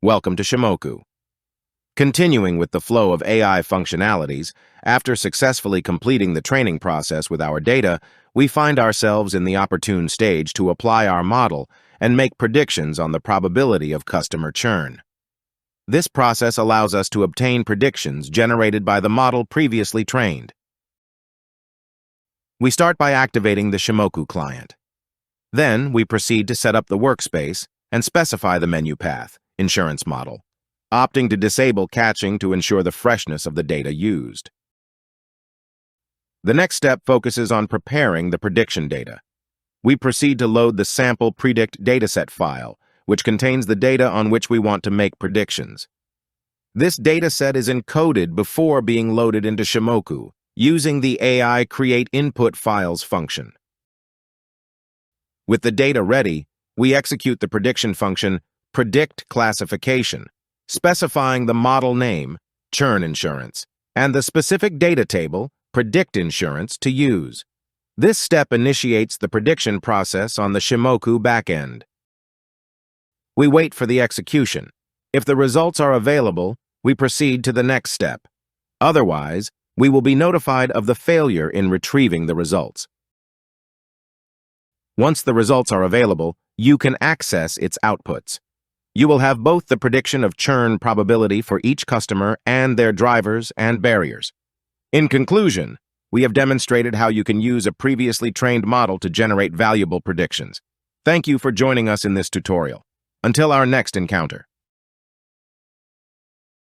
Welcome to Shimoku. Continuing with the flow of AI functionalities, after successfully completing the training process with our data, we find ourselves in the opportune stage to apply our model and make predictions on the probability of customer churn. This process allows us to obtain predictions generated by the model previously trained. We start by activating the Shimoku client. Then, we proceed to set up the workspace and specify the menu path, insurance model, opting to disable caching to ensure the freshness of the data used. The next step focuses on preparing the prediction data. We proceed to load the sample predict dataset file, which contains the data on which we want to make predictions. This dataset is encoded before being loaded into Shimoku, using the AI Create Input Files function. With the data ready, we execute the prediction function Predict Classification, specifying the model name, churn insurance, and the specific data table, Predict Insurance, to use. This step initiates the prediction process on the Shimoku backend. We wait for the execution. If the results are available, we proceed to the next step. Otherwise, we will be notified of the failure in retrieving the results. Once the results are available, you can access its outputs. You will have both the prediction of churn probability for each customer and their drivers and barriers. In conclusion, we have demonstrated how you can use a previously trained model to generate valuable predictions. Thank you for joining us in this tutorial. Until our next encounter.